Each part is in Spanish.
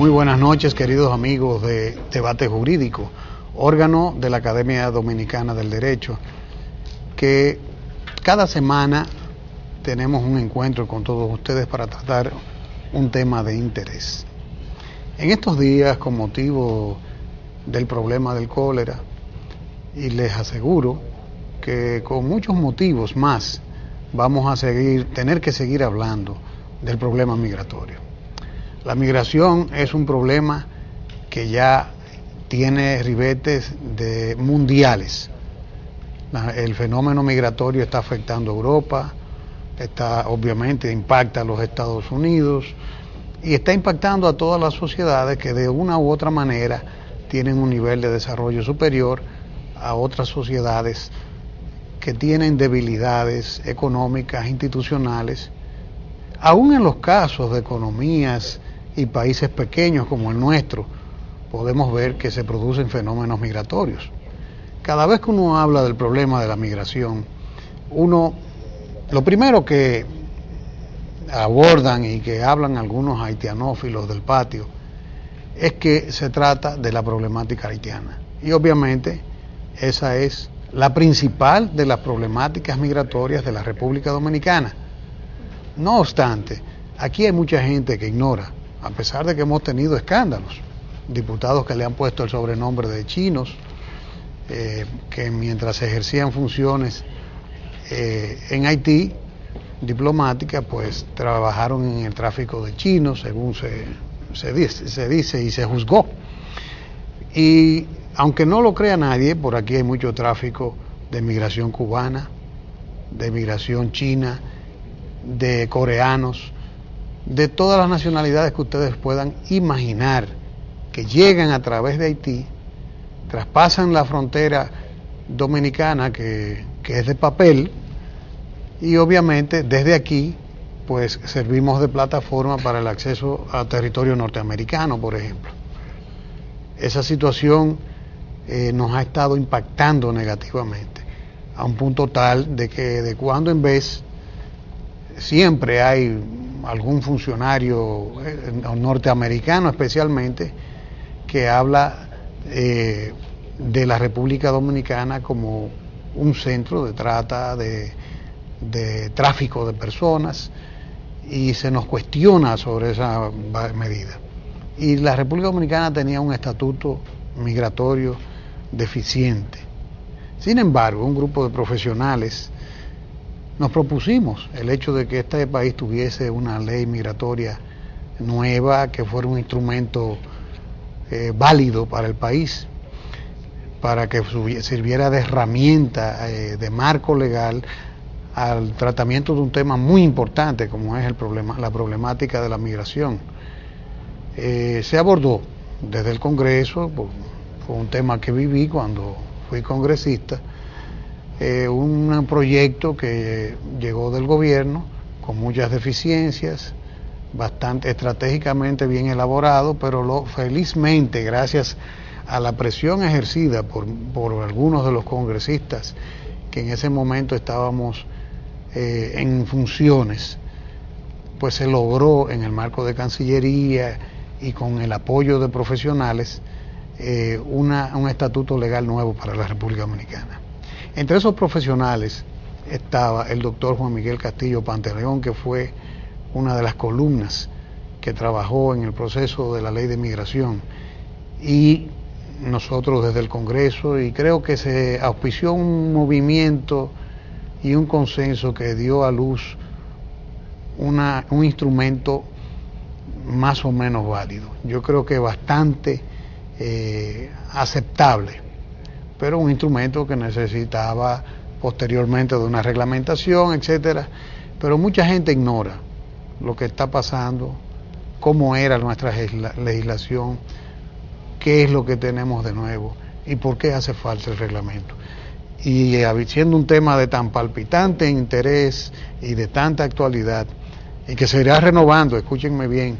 Muy buenas noches, queridos amigos de Debate Jurídico, órgano de la Academia Dominicana del Derecho, que cada semana tenemos un encuentro con todos ustedes para tratar un tema de interés. En estos días, con motivo del problema del cólera, y les aseguro que con muchos motivos más vamos a tener que seguir hablando del problema migratorio. La migración es un problema que ya tiene ribetes mundiales. El fenómeno migratorio está afectando a Europa, obviamente impacta a los Estados Unidos y está impactando a todas las sociedades que de una u otra manera tienen un nivel de desarrollo superior a otras sociedades que tienen debilidades económicas, institucionales. Aún en los casos de economías y países pequeños como el nuestro, podemos ver que se producen fenómenos migratorios. Cada vez que uno habla del problema de la migración, lo primero que abordan y que hablan algunos haitianófilos del patio es que se trata de la problemática haitiana. Y obviamente esa es la principal de las problemáticas migratorias de la República Dominicana. No obstante, aquí hay mucha gente que ignora, a pesar de que hemos tenido escándalos, diputados que le han puesto el sobrenombre de chinos, que mientras ejercían funciones en Haití, diplomáticas, pues trabajaron en el tráfico de chinos, según se dice y se juzgó. Y aunque no lo crea nadie, por aquí hay mucho tráfico de migración cubana, de migración china, de coreanos, de todas las nacionalidades que ustedes puedan imaginar, que llegan a través de Haití, traspasan la frontera dominicana que es de papel, y obviamente desde aquí pues servimos de plataforma para el acceso a territorio norteamericano, por ejemplo. Esa situación nos ha estado impactando negativamente, a un punto tal de que de cuando en vez siempre hay algún funcionario norteamericano especialmente que habla de la República Dominicana como un centro de trata, de tráfico de personas, y se nos cuestiona sobre esa medida. Y la República Dominicana tenía un estatuto migratorio deficiente. Sin embargo, un grupo de profesionales nos propusimos el hecho de que este país tuviese una ley migratoria nueva, que fuera un instrumento válido para el país, para que sirviera de herramienta, de marco legal al tratamiento de un tema muy importante como es la problemática de la migración. Se abordó desde el Congreso, fue un tema que viví cuando fui congresista, un proyecto que llegó del gobierno con muchas deficiencias, bastante estratégicamente bien elaborado, pero felizmente, gracias a la presión ejercida por algunos de los congresistas que en ese momento estábamos en funciones, pues se logró en el marco de Cancillería y con el apoyo de profesionales un estatuto legal nuevo para la República Dominicana. Entre esos profesionales estaba el doctor Juan Miguel Castillo Pantaleón, que fue una de las columnas que trabajó en el proceso de la ley de migración, y nosotros desde el Congreso, y creo que se auspició un movimiento y un consenso que dio a luz un instrumento más o menos válido. Yo creo que bastante aceptable, pero un instrumento que necesitaba posteriormente de una reglamentación, etcétera. Pero mucha gente ignora lo que está pasando, cómo era nuestra legislación, qué es lo que tenemos de nuevo y por qué hace falta el reglamento. Y siendo un tema de tan palpitante interés y de tanta actualidad, y que se irá renovando, escúchenme bien,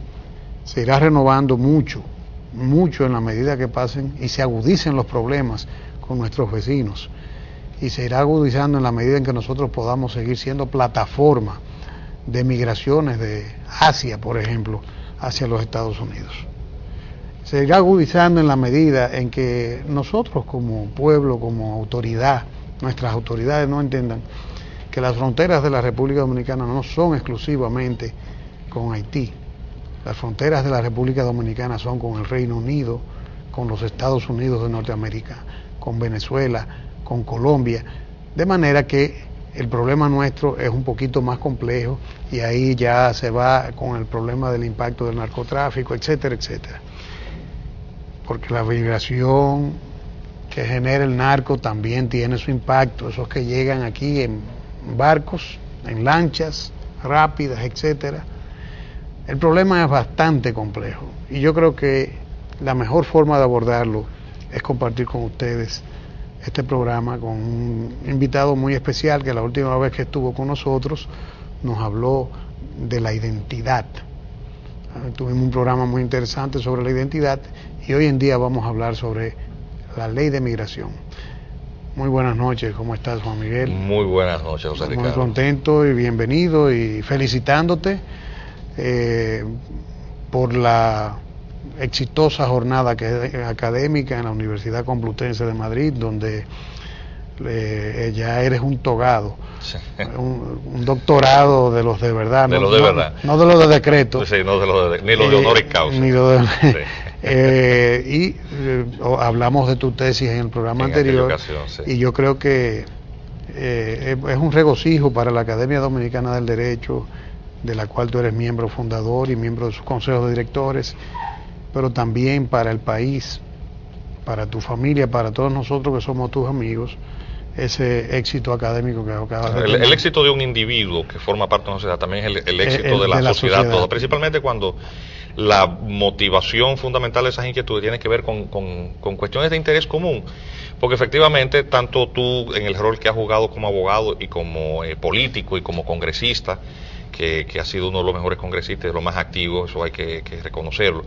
se irá renovando mucho en la medida que pasen y se agudicen los problemas con nuestros vecinos, y se irá agudizando en la medida en que nosotros podamos seguir siendo plataforma de migraciones de Asia, por ejemplo, hacia los Estados Unidos. se irá agudizando en la medida en que nosotros como pueblo, como autoridad, nuestras autoridades no entiendan que las fronteras de la República Dominicana no son exclusivamente con Haití. Las fronteras de la República Dominicana son con el Reino Unido, con los Estados Unidos de Norteamérica, con Venezuela, con Colombia, de manera que el problema nuestro es un poquito más complejo y ahí ya se va con el problema del impacto del narcotráfico, etcétera, etcétera. Porque la migración que genera el narco también tiene su impacto, esos que llegan aquí en barcos, en lanchas rápidas, etcétera. El problema es bastante complejo y yo creo que la mejor forma de abordarlo es compartir con ustedes este programa con un invitado muy especial que la última vez que estuvo con nosotros nos habló de la identidad. Tuvimos un programa muy interesante sobre la identidad y hoy en día vamos a hablar sobre la ley de migración. Muy buenas noches, ¿cómo estás, Juan Miguel? Muy buenas noches, José Ricardo. Muy contento y bienvenido y felicitándote por la exitosa jornada académica en la Universidad Complutense de Madrid, donde ya eres un togado, sí. un doctorado de los de verdad, de los de verdad, no de los de decreto, sí, no de los ni los de honoris causa, ni lo de, sí. Hablamos de tu tesis en el programa anterior, ocasión, sí. Y yo creo que es un regocijo para la Academia Dominicana del Derecho, de la cual tú eres miembro fundador y miembro de sus consejos de directores, pero también para el país, para tu familia, para todos nosotros que somos tus amigos, ese éxito académico que acabas de tener. El éxito de un individuo que forma parte de una sociedad también es el éxito de la sociedad toda, principalmente cuando la motivación fundamental de esas inquietudes tiene que ver con cuestiones de interés común, porque efectivamente tanto tú en el rol que has jugado como abogado y como político y como congresista, que ha sido uno de los mejores congresistas, de los más activos, eso hay que reconocerlo,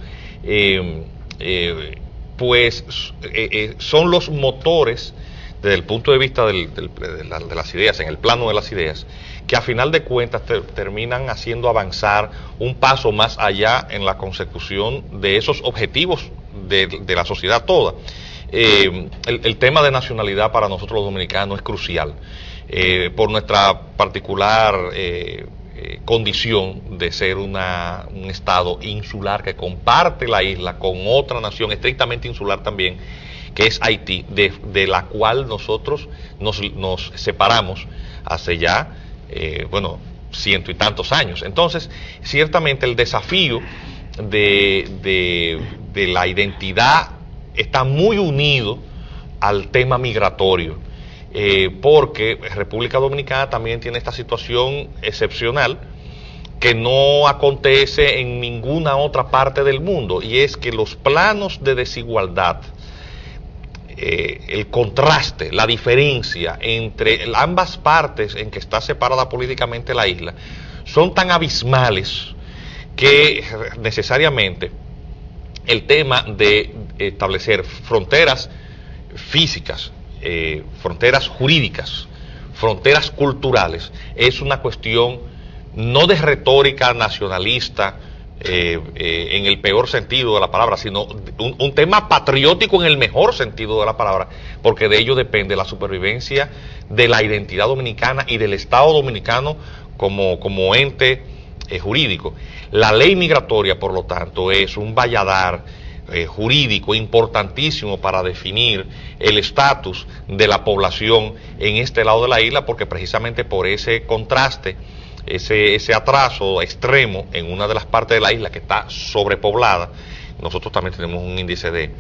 son los motores desde el punto de vista de las ideas, en el plano de las ideas, que a final de cuentas terminan haciendo avanzar un paso más allá en la consecución de esos objetivos de la sociedad toda. El tema de nacionalidad para nosotros los dominicanos es crucial, por nuestra particular condición de ser un estado insular que comparte la isla con otra nación estrictamente insular también, que es Haití, de la cual nosotros nos separamos hace ya, ciento y tantos años. Entonces, ciertamente el desafío de la identidad está muy unido al tema migratorio, porque República Dominicana también tiene esta situación excepcional que no acontece en ninguna otra parte del mundo, y es que los planos de desigualdad, el contraste, la diferencia entre ambas partes en que está separada políticamente la isla, son tan abismales que necesariamente el tema de establecer fronteras físicas, fronteras jurídicas, fronteras culturales, es una cuestión no de retórica nacionalista, en el peor sentido de la palabra, sino un tema patriótico en el mejor sentido de la palabra, porque de ello depende la supervivencia de la identidad dominicana y del Estado dominicano como ente jurídico. La ley migratoria, por lo tanto, es un valladar jurídico importantísimo para definir el estatus de la población en este lado de la isla, porque precisamente por ese contraste, ese atraso extremo en una de las partes de la isla que está sobrepoblada, nosotros también tenemos un índice de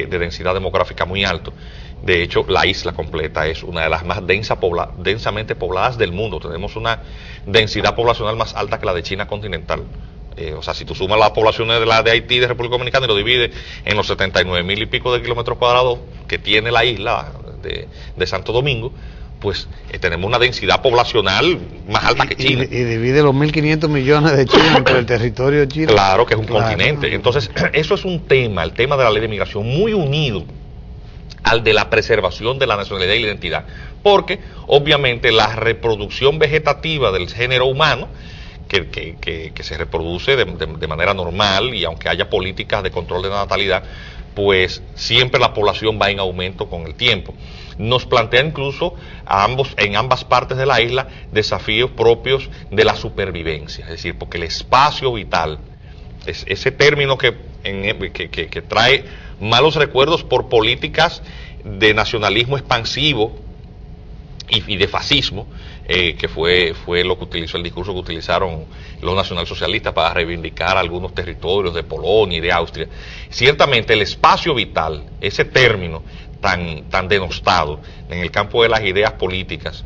densidad demográfica muy alto. De hecho, la isla completa es una de las más densamente pobladas del mundo. Tenemos una densidad poblacional más alta que la de China continental. O sea, si tú sumas las poblaciones de la de Haití y de República Dominicana y lo divides en los 79,000 y pico de kilómetros cuadrados que tiene la isla de Santo Domingo, pues tenemos una densidad poblacional más alta que China. Y divide los 1.500 millones de China entre el territorio de China. Claro que es un continente. Entonces, eso es un tema, el tema de la ley de migración, muy unido al de la preservación de la nacionalidad y la identidad. Porque, obviamente, la reproducción vegetativa del género humano que se reproduce de manera normal, y aunque haya políticas de control de la natalidad, pues siempre la población va en aumento con el tiempo. Nos plantea incluso en ambas partes de la isla desafíos propios de la supervivencia, es decir, porque el espacio vital, ese término que trae malos recuerdos por políticas de nacionalismo expansivo y de fascismo, que fue lo que utilizó el discurso que utilizaron los nacionalsocialistas para reivindicar algunos territorios de Polonia y de Austria. Ciertamente el espacio vital, ese término tan denostado en el campo de las ideas políticas,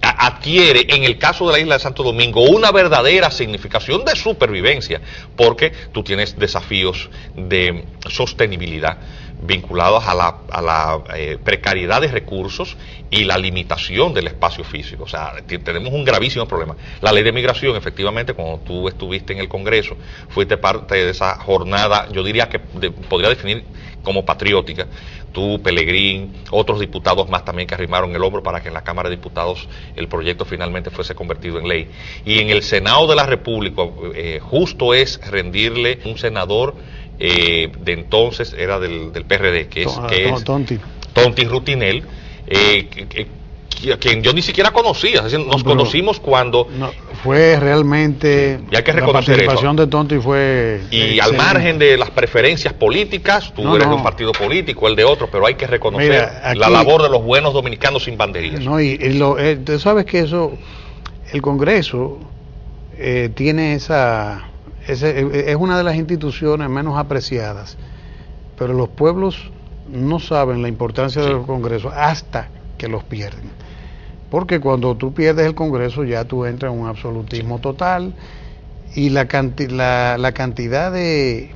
adquiere en el caso de la isla de Santo Domingo una verdadera significación de supervivencia, porque tú tienes desafíos de sostenibilidad vinculados a la precariedad de recursos y la limitación del espacio físico. O sea, tenemos un gravísimo problema. La ley de migración, efectivamente, cuando tú estuviste en el Congreso, fuiste parte de esa jornada, yo diría que podría definir como patriótica. Tú, Pelegrín, otros diputados más también que arrimaron el hombro para que en la Cámara de Diputados el proyecto finalmente fuese convertido en ley. Y en el Senado de la República, justo es rendirle un senador de entonces, era del PRD, que es Tonti Rutinel, a quien yo ni siquiera conocía, es decir, nos conocimos cuando... No, fue realmente... Y hay que reconocer la participación eso. De Tonti fue... Y al margen de las preferencias políticas, tú eres de un partido político, el de otro, pero hay que reconocer aquí, la labor de los buenos dominicanos sin banderías. No, tú sabes que eso, el Congreso tiene es una de las instituciones menos apreciadas, pero los pueblos no saben la importancia de los congresos hasta que los pierden. Porque cuando tú pierdes el Congreso ya tú entras en un absolutismo total, y la cantidad de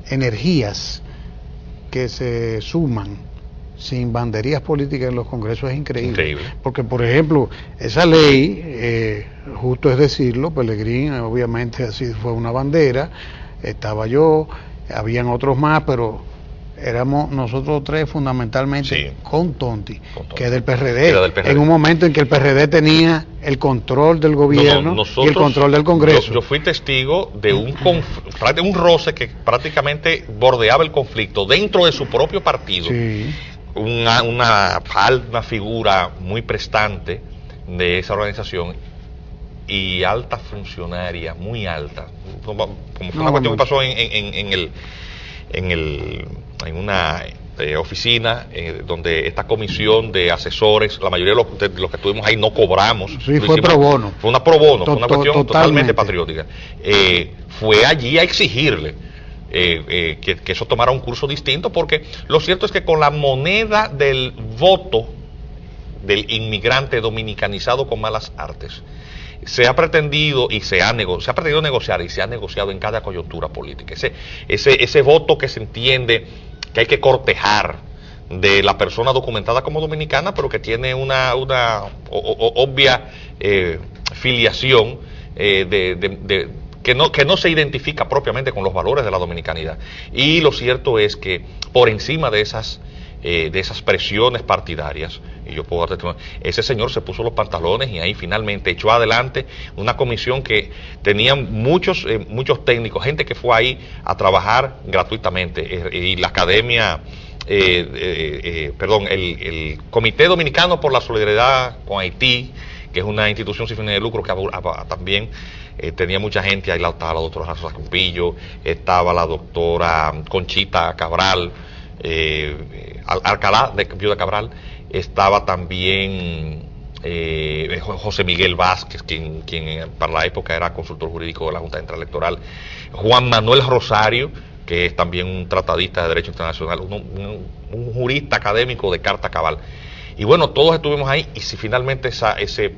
energías que se suman sin banderías políticas en los congresos es increíble. Porque, por ejemplo, esa ley, justo es decirlo, Pelegrín obviamente así fue una bandera, estaba yo, habían otros más, pero éramos nosotros tres fundamentalmente con Tonti, que es del PRD, en un momento en que el PRD tenía el control del gobierno y el control del Congreso. Yo fui testigo de un roce que prácticamente bordeaba el conflicto dentro de su propio partido. Sí. Una figura muy prestante de esa organización y alta funcionaria, muy alta, como fue una cuestión que pasó en una oficina donde esta comisión de asesores, la mayoría de los que estuvimos ahí no cobramos. Sí, fue pro bono. Fue una pro bono, fue una cuestión totalmente patriótica. Fue allí a exigirle que eso tomara un curso distinto, porque lo cierto es que con la moneda del voto del inmigrante dominicanizado con malas artes, se ha pretendido negociar y se ha negociado en cada coyuntura política. Ese voto que se entiende que hay que cortejar de la persona documentada como dominicana, pero que tiene una obvia filiación que no se identifica propiamente con los valores de la dominicanidad. Y lo cierto es que por encima de esas presiones partidarias, y yo puedo dar testimonio, ese señor se puso los pantalones y ahí finalmente echó adelante una comisión que tenía muchos técnicos, gente que fue ahí a trabajar gratuitamente, y la academia, el Comité Dominicano por la Solidaridad con Haití, que es una institución sin fines de lucro que también tenía mucha gente. Ahí estaba la doctora Rosa Campillo, estaba la doctora Conchita Cabral, Alcalá de Viuda Cabral, estaba también José Miguel Vázquez, quien para la época era consultor jurídico de la Junta Central Electoral, Juan Manuel Rosario, que es también un tratadista de Derecho Internacional, un jurista académico de carta cabal. Y bueno, todos estuvimos ahí, y si finalmente ese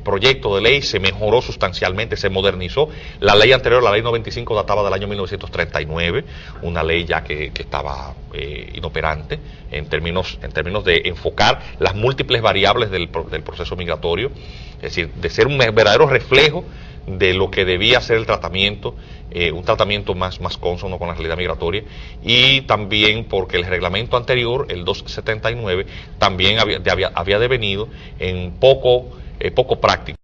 proyecto de ley se mejoró sustancialmente, se modernizó. La ley anterior, la ley 95, databa del año 1939, una ley ya que estaba inoperante en términos de enfocar las múltiples variables del proceso migratorio, es decir, de ser un verdadero reflejo de lo que debía ser el tratamiento, un tratamiento más cónsono con la realidad migratoria, y también porque el reglamento anterior, el 279, también había devenido en poco práctico.